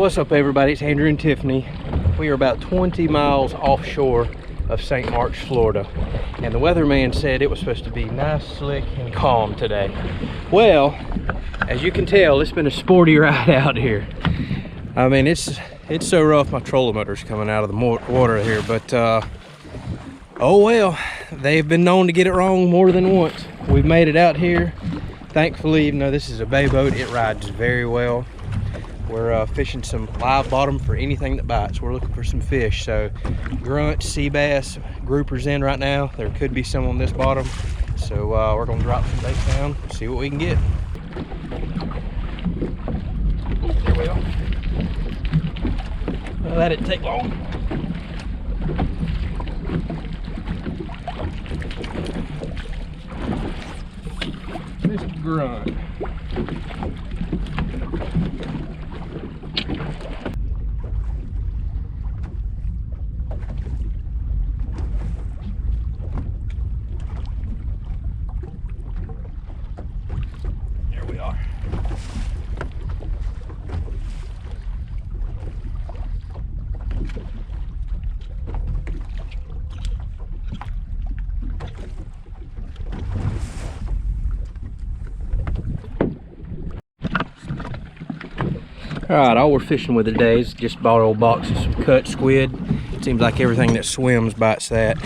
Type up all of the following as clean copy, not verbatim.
What's up, everybody? It's Andrew and Tiffany. We are about 20 miles offshore of St. Mark's, Florida, and the weatherman said it was supposed to be nice, slick, and calm today. Well, as you can tell, it's been a sporty ride out here. I mean, it's so rough, my trolling motor's coming out of the water here, but oh well, they've been known to get it wrong more than once. We've made it out here. Thankfully, even though this is a bay boat, it rides very well. We're fishing some live bottom for anything that bites. We're looking for some fish. So grunts, sea bass, groupers in right now. There could be some on this bottom. So we're gonna drop some bait down, see what we can get. There we are. Well, that didn't take long. Mr. Grunt. There we are. All right, all we're fishing with today is just bought an old box of some cut squid. It seems like everything that swims bites that.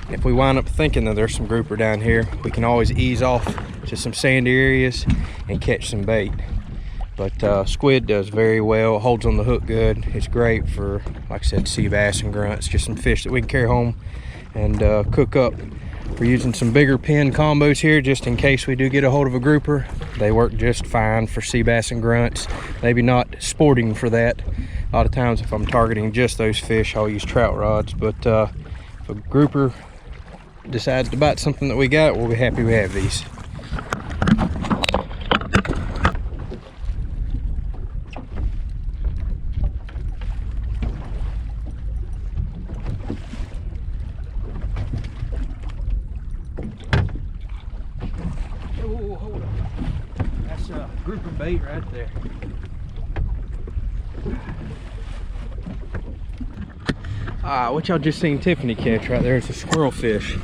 If we wind up thinking that there's some grouper down here, we can always ease off to some sandy areas and catch some bait. But squid does very well, holds on the hook good. It's great for, like I said, sea bass and grunts, just some fish that we can carry home and cook up. We're using some bigger pin combos here just in case we do get a hold of a grouper. They work just fine for sea bass and grunts. Maybe not sporting for that. A lot of times if I'm targeting just those fish, I'll use trout rods. But if a grouper decides to bite something that we got, we'll be happy we have these. Grouper bait right there. What y'all just seen Tiffany catch right there is a squirrel fish.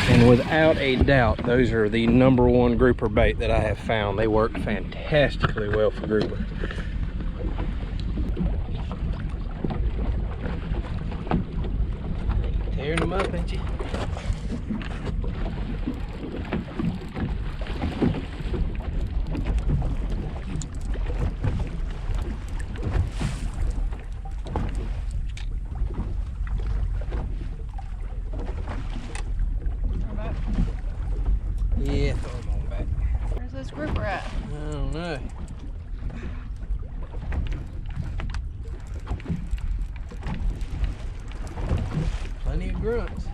And without a doubt, those are the #1 grouper bait that I have found. They work fantastically well for grouper. Tearing them up, ain't you? Yeah, throw them on back. Where's this grouper at? I don't know. Plenty of grunts.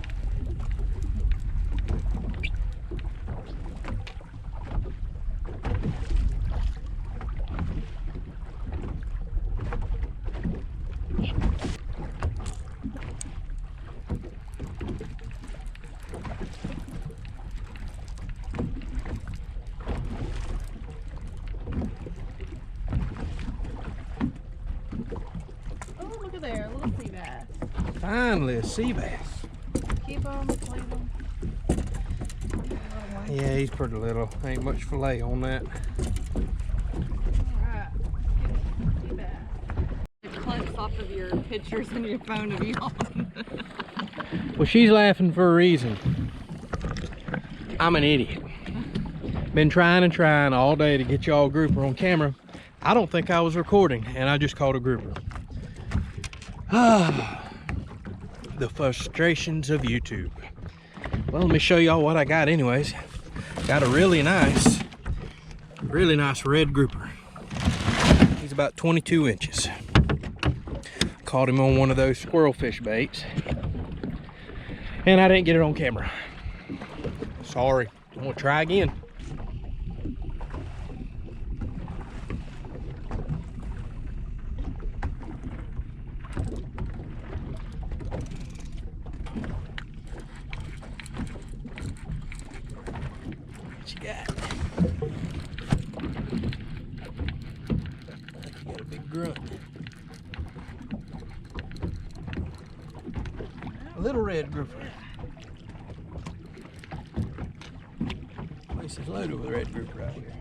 There, a little sea bass. Finally, a sea bass. Keep them, leave them. Yeah, he's pretty little. Ain't much fillet on that. Alright, sea bass. It clips off of your pictures on your phone of you on. Well, she's laughing for a reason. I'm an idiot. Been trying and trying all day to get y'all grouper on camera. I don't think I was recording, and I just caught a grouper. The frustrations of YouTube. Well, let me show y'all what I got anyways. Got a really nice red grouper. He's about 22 inches. Caught him on one of those squirrel fish baits, and I didn't get it on camera. Sorry, I'm gonna try again. What you got? red grouper. Place is loaded with red grouper out here.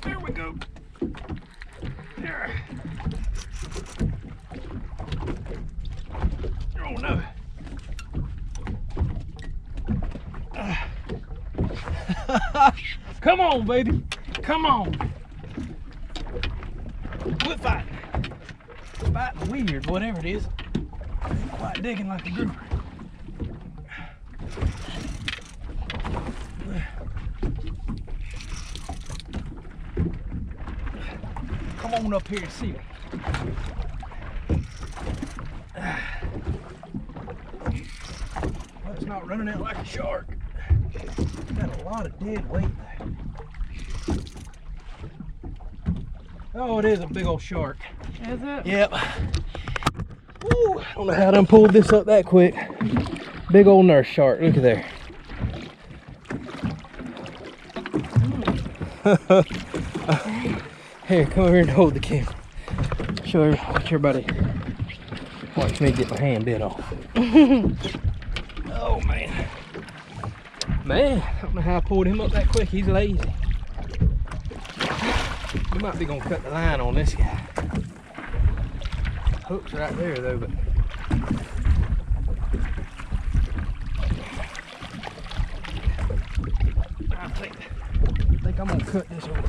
There we go. There. Oh no. Come on, baby. Come on. Quit fighting. Fighting weird, whatever it is. Ain't quite digging like a grouper. Come on up here and see me. Well, it's not running out like a shark. Got a lot of dead weight there. Oh, it is a big old shark. Is it? Yep. Woo, I don't know how I done pulled this up that quick. Big old nurse shark. Look at there. Here, come over here and hold the camera. Show everybody. Watch me get my hand bit off. Oh man. Man, I don't know how I pulled him up that quick. He's lazy. We might be gonna cut the line on this guy. Hook's right there though, but I think I'm gonna cut this over.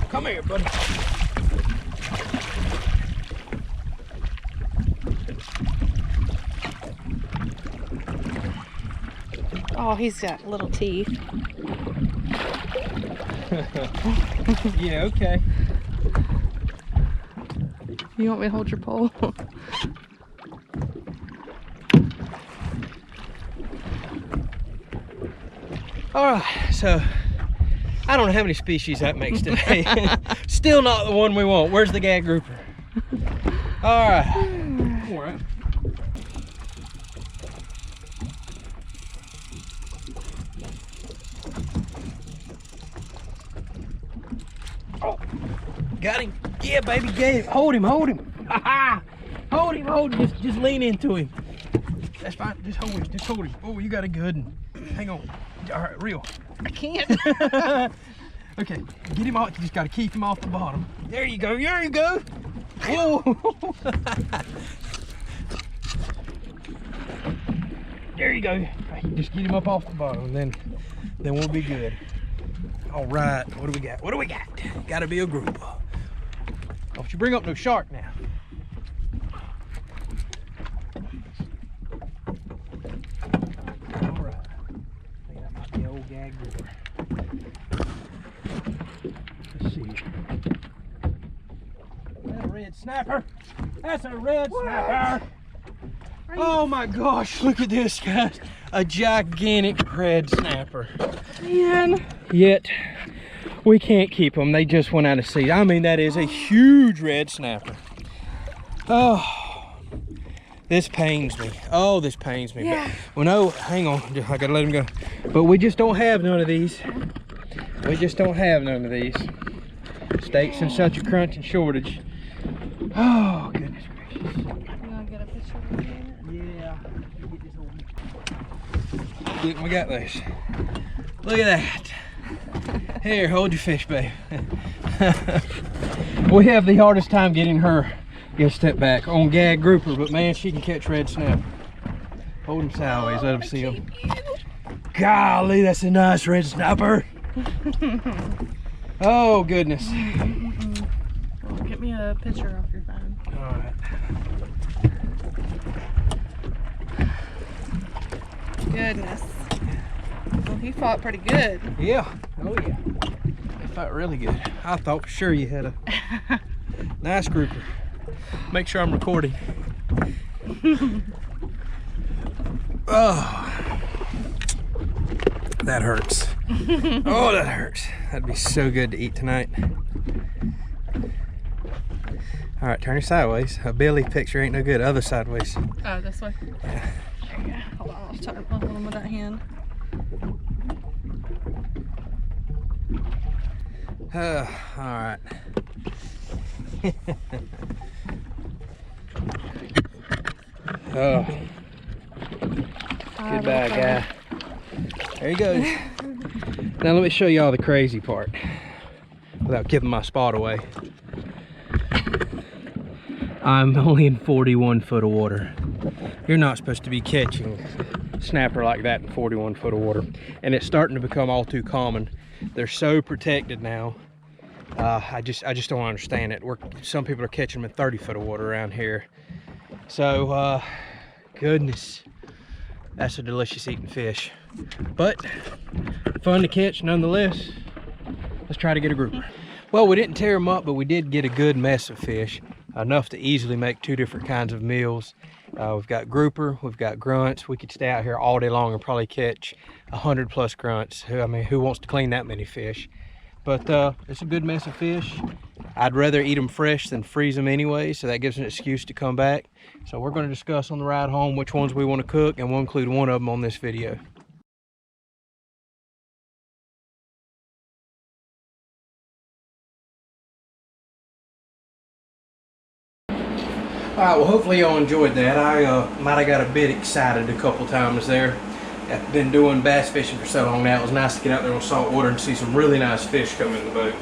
Come here, buddy. Oh, he's got little teeth. Yeah, okay. You want me to hold your pole? All right, so I don't know how many species that makes today. Still not the one we want. Where's the gag grouper? All right. All right. Oh, got him. Yeah, baby, get him. Hold him, hold him. Hold him. Just lean into him. That's fine. Just hold him. Oh, you got a good one. Hang on. All right, reel. I can't. Okay, get him off. You just got to keep him off the bottom. There you go. There you go. Whoa. There you go. Right, just get him up off the bottom, and then we'll be good. All right. What do we got? What do we got? Got to be a grouper. Don't you bring up no shark now. All right. I think that might be an old gag grouper. Let's see. Is that a red snapper? That's a red snapper. Oh my gosh, look at this, guys. A gigantic red snapper. Man. Yet, we can't keep them. They just went out of seed. I mean, that is a huge red snapper. Oh, this pains me. Oh, this pains me. Yeah. But, well, no, hang on. I gotta let him go. But we just don't have none of these. We just don't have none of these. Steaks in such a crunch and shortage. Oh, goodness gracious. You want to get a picture of it? Yeah. Look, we got this. Look at that. Here, hold your fish, babe. We have the hardest time getting her, get a step back, on gag grouper, but man, she can catch red snapper. Hold him sideways, let him see him. Golly, that's a nice red snapper. Oh, goodness. Well, get me a picture off your phone. All right. Goodness. Well, he fought pretty good. Yeah. Oh, yeah. They fought really good. I thought for sure you had a nice grouper. Make sure I'm recording. Oh, that hurts. Oh, that hurts. That'd be so good to eat tonight. All right, turn your sideways. A belly picture ain't no good. Other sideways. Oh, this way? Yeah. There you go. Hold on, I'll hold them with that hand. All right. Oh, goodbye, guy. There he goes. Now let me show y'all the crazy part without giving my spot away. I'm only in 41 foot of water. You're not supposed to be catching snapper like that in 41 foot of water, and it's starting to become all too common. They're so protected now. I just don't understand it. Some people are catching them in 30 foot of water around here. So goodness, that's a delicious eating fish, but fun to catch nonetheless. Let's try to get a grouper. Well, we didn't tear them up, but we did get a good mess of fish, enough to easily make 2 different kinds of meals. We've got grouper, we've got grunts. We could stay out here all day long and probably catch 100 plus grunts. Who wants to clean that many fish? But it's a good mess of fish. I'd rather eat them fresh than freeze them anyway, so that gives an excuse to come back. So we're going to discuss on the ride home which ones we want to cook, and we'll include one of them on this video. Alright, well hopefully y'all enjoyed that. I might have got a bit excited a couple times there. I've been doing bass fishing for so long now, it was nice to get out there on salt water and see some really nice fish come in the boat.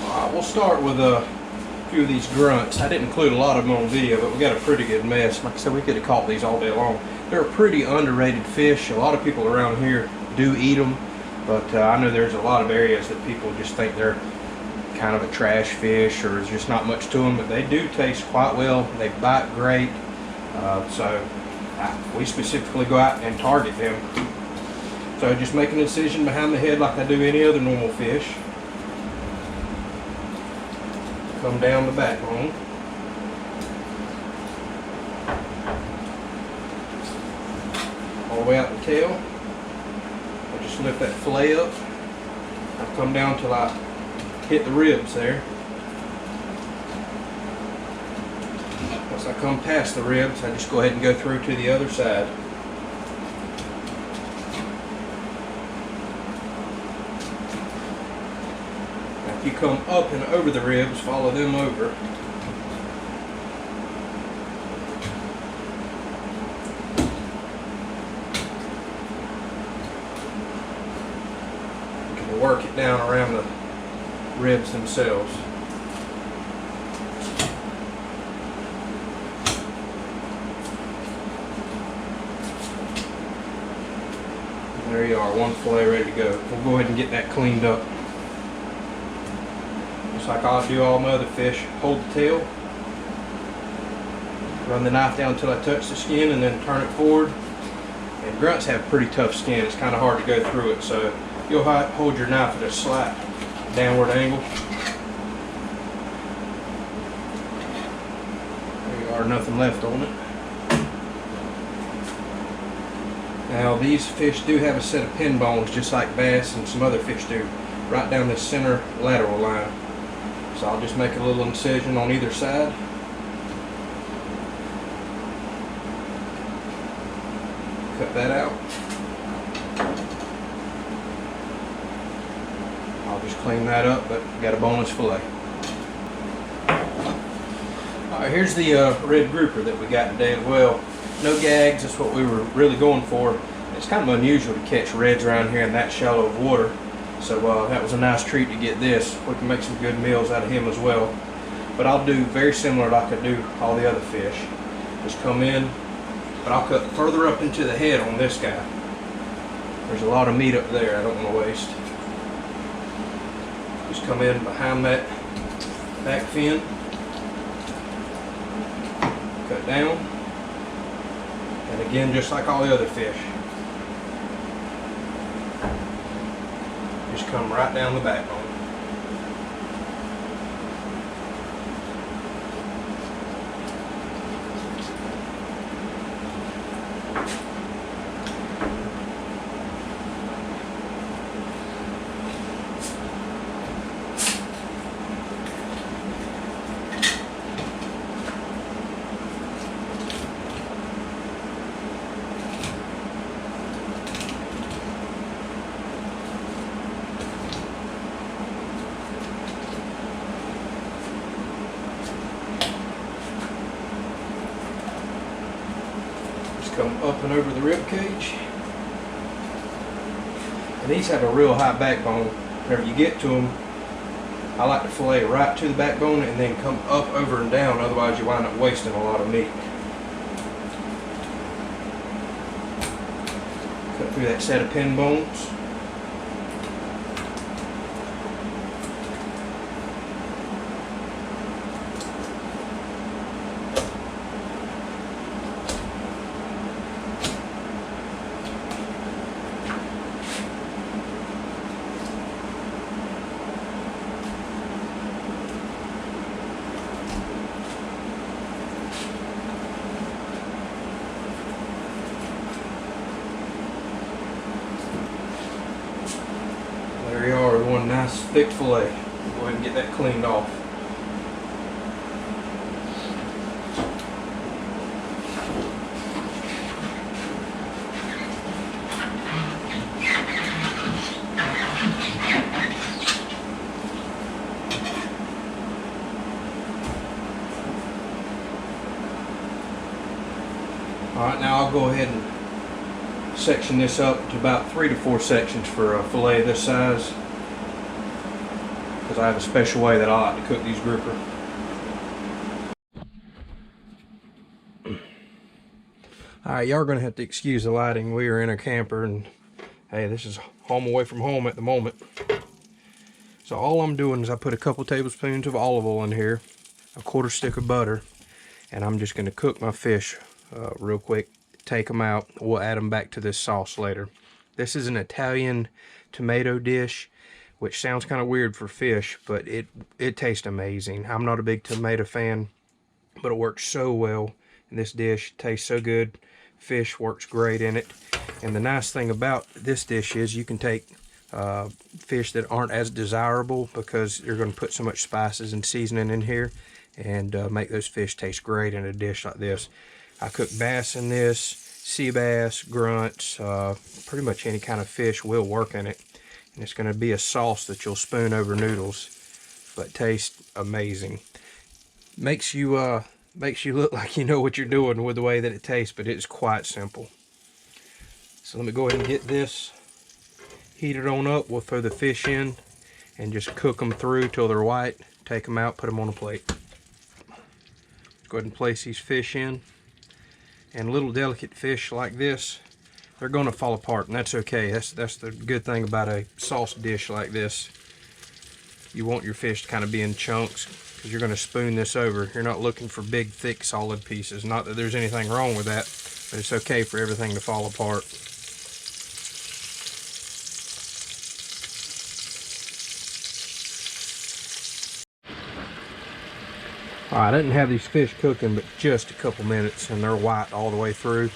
Alright, we'll start with a few of these grunts. I didn't include a lot of them on video, but we got a pretty good mess. Like I said, we could have caught these all day long. They're a pretty underrated fish. A lot of people around here do eat them, but I know there's a lot of areas that people just think they're kind of a trash fish, or there's just not much to them, but they do taste quite well. They bite great, so we specifically go out and target them. So just make an incision behind the head like I do any other normal fish. Come down the backbone. All the way out the tail. I just lift that fillet up. I come down till I hit the ribs there. Once I come past the ribs, I just go ahead and go through to the other side. Now if you come up and over the ribs, follow them over. You can work it down around the ribs themselves. And there you are, one fillet ready to go. We'll go ahead and get that cleaned up. Just like I'll do all my other fish. Hold the tail, run the knife down until I touch the skin, and then turn it forward. And grunts have pretty tough skin. It's kind of hard to go through it, so you'll hold your knife at a slight downward angle. There you are, nothing left on it. Now these fish do have a set of pin bones, just like bass and some other fish do, right down the center lateral line. So I'll just make a little incision on either side. Cut that out. I'll just clean that up, but got a bonus fillet. Alright, here's the red grouper that we got today as well. No gags, that's what we were really going for. It's kind of unusual to catch reds around here in that shallow of water. So that was a nice treat to get this. We can make some good meals out of him as well. But I'll do very similar like I do all the other fish. Just come in, but I'll cut further up into the head on this guy. There's a lot of meat up there I don't want to waste. Just come in behind that back fin, cut down, and again just like all the other fish, just come right down the backbone. them up and over the rib cage. And these have a real high backbone. Whenever you get to them, I like to fillet right to the backbone and then come up, over, and down. Otherwise, you wind up wasting a lot of meat. Cut through that set of pin bones. There you are, one nice thick fillet. Go ahead and get that cleaned off. Alright, now I'll go ahead and section this up to about 3 to 4 sections for a fillet this size, because I have a special way that I like to cook these grouper. Alright, y'all are going to have to excuse the lighting. We are in a camper, and hey, this is home away from home at the moment. So all I'm doing is I put a couple tablespoons of olive oil in here, a 1/4 stick of butter, and I'm just going to cook my fish real quick. Take them out. We'll add them back to this sauce later. This is an Italian tomato dish, which sounds kind of weird for fish, but it tastes amazing. I'm not a big tomato fan, but it works so well in this dish. It tastes so good. Fish works great in it. And the nice thing about this dish is you can take fish that aren't as desirable, because you're going to put so much spices and seasoning in here, and make those fish taste great in a dish like this. I cook bass in this, sea bass, grunts, pretty much any kind of fish will work in it. And it's going to be a sauce that you'll spoon over noodles, but tastes amazing. Makes you look like you know what you're doing with the way that it tastes, but it's quite simple. So let me go ahead and get this heated on up. We'll throw the fish in and just cook them through till they're white. Take them out, put them on a plate. Go ahead and place these fish in. And little delicate fish like this, they're going to fall apart, and that's okay. That's the good thing about a sauce dish like this. You want your fish to kind of be in chunks, because you're going to spoon this over. You're not looking for big, thick, solid pieces. Not that there's anything wrong with that, but it's okay for everything to fall apart. I didn't have these fish cooking but just a couple minutes, and they're white all the way through.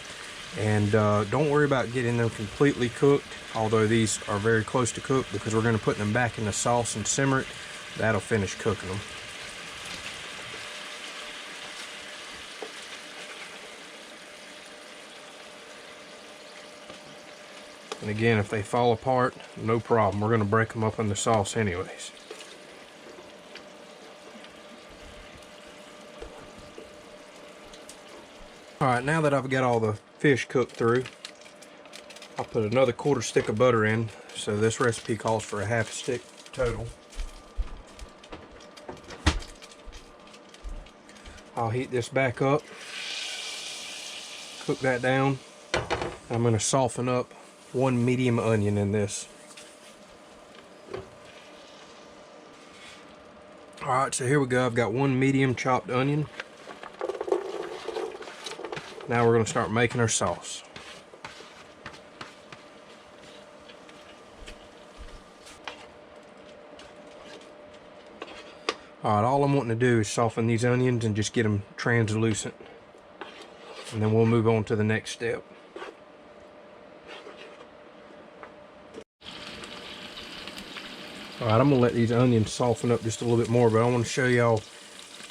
And don't worry about getting them completely cooked, although these are very close to cooked, because we're going to put them back in the sauce and simmer it. That'll finish cooking them. And again, if they fall apart, no problem. We're going to break them up in the sauce anyways. Alright, now that I've got all the fish cooked through, I'll put another 1/4 stick of butter in. So this recipe calls for a 1/2 stick total. I'll heat this back up, cook that down. I'm going to soften up 1 medium onion in this. Alright, so here we go. I've got 1 medium chopped onion. Now we're going to start making our sauce. Alright, all I'm wanting to do is soften these onions and just get them translucent. And then we'll move on to the next step. Alright, I'm going to let these onions soften up just a little bit more, but I want to show y'all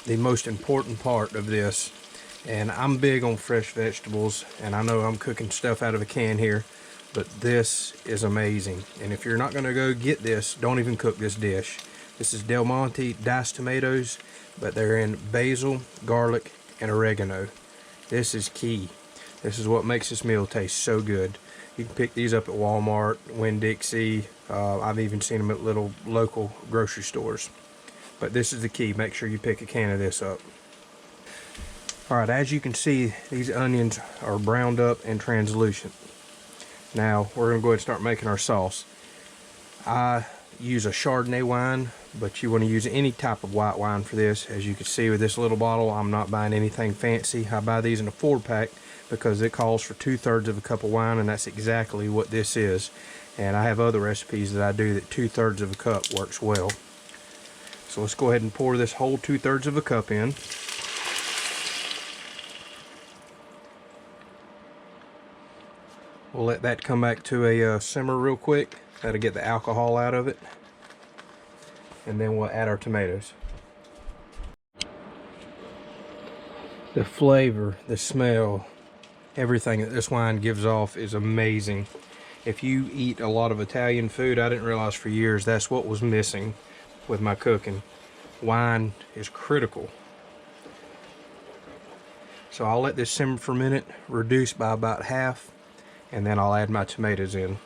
the most important part of this. And I'm big on fresh vegetables, and I know I'm cooking stuff out of a can here, but this is amazing. And if you're not going to go get this, don't even cook this dish. This is Del Monte diced tomatoes, but they're in basil, garlic, and oregano. This is key. This is what makes this meal taste so good. You can pick these up at Walmart, Winn-Dixie. I've even seen them at little local grocery stores. But this is the key. Make sure you pick a can of this up. Alright, as you can see, these onions are browned up and translucent. Now, we're going to go ahead and start making our sauce. I use a Chardonnay wine, but you want to use any type of white wine for this. As you can see with this little bottle, I'm not buying anything fancy. I buy these in a 4-pack because it calls for 2/3 of a cup of wine, and that's exactly what this is. And I have other recipes that I do that 2/3 of a cup works well. So let's go ahead and pour this whole 2/3 of a cup in. We'll let that come back to a simmer real quick. That'll get the alcohol out of it. And then we'll add our tomatoes. The flavor, the smell, everything that this wine gives off is amazing. If you eat a lot of Italian food, I didn't realize for years that's what was missing with my cooking. Wine is critical. So I'll let this simmer for a minute, reduce by about half, and then I'll add my tomatoes in.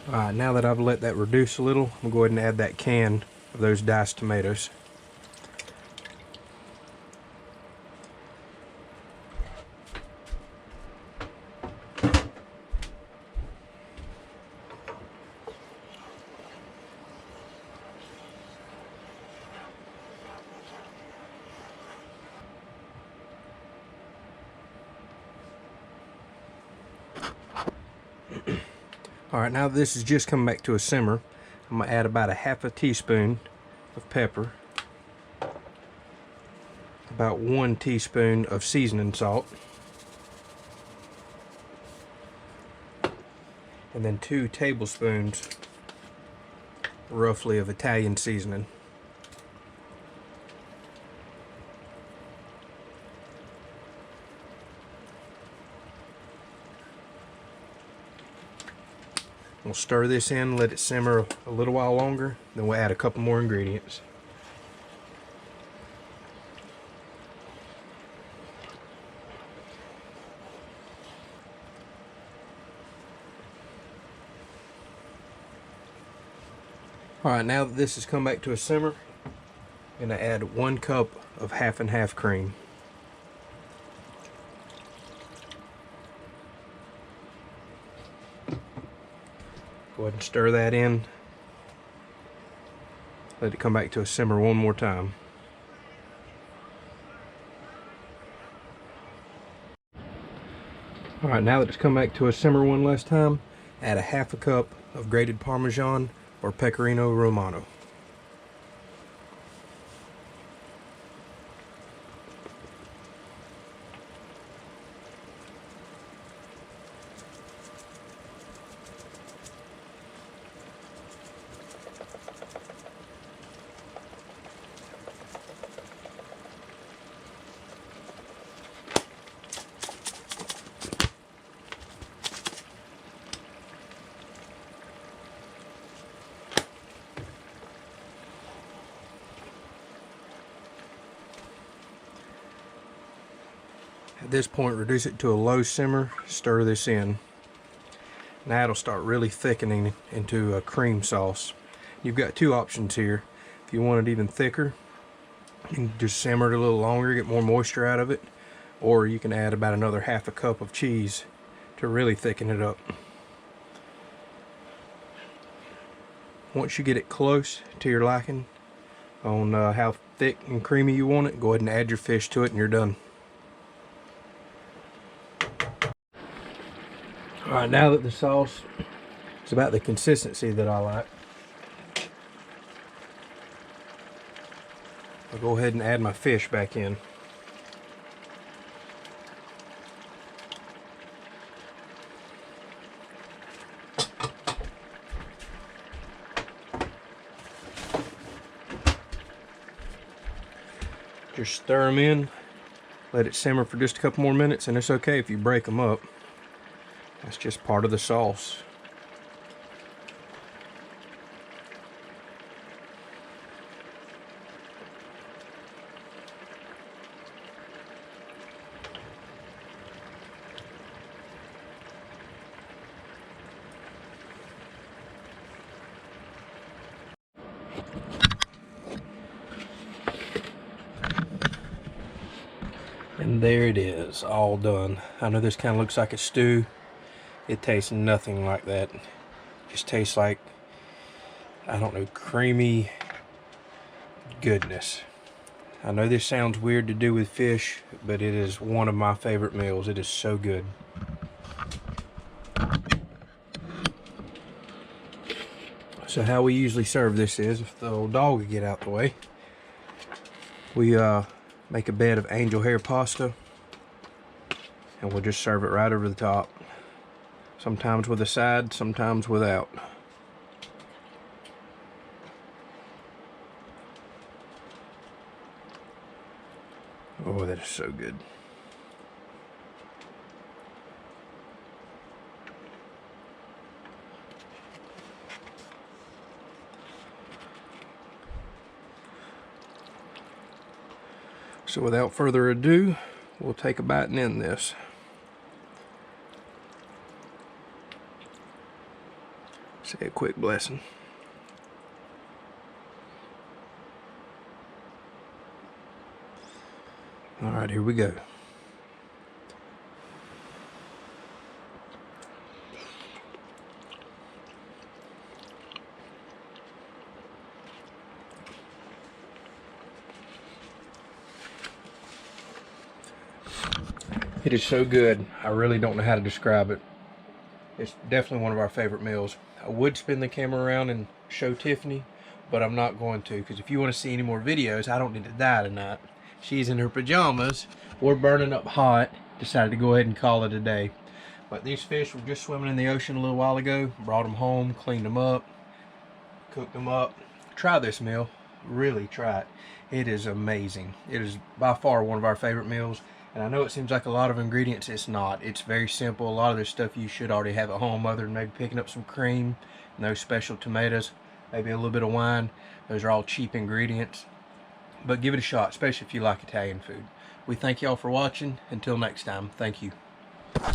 Alright, now that I've let that reduce a little, I'm going to go ahead and add that can of those diced tomatoes. Alright, now that this is just coming back to a simmer, I'm going to add about a half a teaspoon of pepper, about 1 teaspoon of seasoning salt, and then 2 tablespoons roughly of Italian seasoning. We'll stir this in, let it simmer a little while longer, then we'll add a couple more ingredients. Alright, now that this has come back to a simmer, I'm going to add 1 cup of half and half cream. Go ahead and stir that in. Let it come back to a simmer one more time. Alright, now that it's come back to a simmer one last time, add a half a cup of grated Parmesan or Pecorino Romano. At this point, reduce it to a low simmer, stir this in. Now it'll start really thickening into a cream sauce. You've got 2 options here. If you want it even thicker, you can just simmer it a little longer, get more moisture out of it, or you can add about another half a cup of cheese to really thicken it up. Once you get it close to your liking on how thick and creamy you want it, go ahead and add your fish to it and you're done. Alright, now that the sauce is about the consistency that I like, I'll go ahead and add my fish back in. Just stir them in, let it simmer for just a couple more minutes, and it's okay if you break them up. That's just part of the sauce. And there it is, all done. I know this kind of looks like a stew. It tastes nothing like that. It just tastes like, I don't know, creamy goodness. I know this sounds weird to do with fish, but it is one of my favorite meals. It is so good. So how we usually serve this is, if the old dog would get out the way, we make a bed of angel hair pasta, and we'll just serve it right over the top. Sometimes with a side, sometimes without. Oh, that is so good. So without further ado, we'll take a bite and end this. Say a quick blessing. All right, here we go. It is so good. I really don't know how to describe it. It's definitely one of our favorite meals. I would spin the camera around and show Tiffany, but I'm not going to, because if you want to see any more videos, I don't need to die tonight. She's in her pajamas. We're burning up hot. Decided to go ahead and call it a day. But these fish were just swimming in the ocean a little while ago. Brought them home, cleaned them up, cooked them up. Try this meal. Really try it. It is amazing. It is by far one of our favorite meals. And I know it seems like a lot of ingredients. It's not. It's very simple. A lot of this stuff you should already have at home, other than maybe picking up some cream and those special tomatoes, maybe a little bit of wine. Those are all cheap ingredients. But give it a shot, especially if you like Italian food. We thank y'all for watching. Until next time, thank you.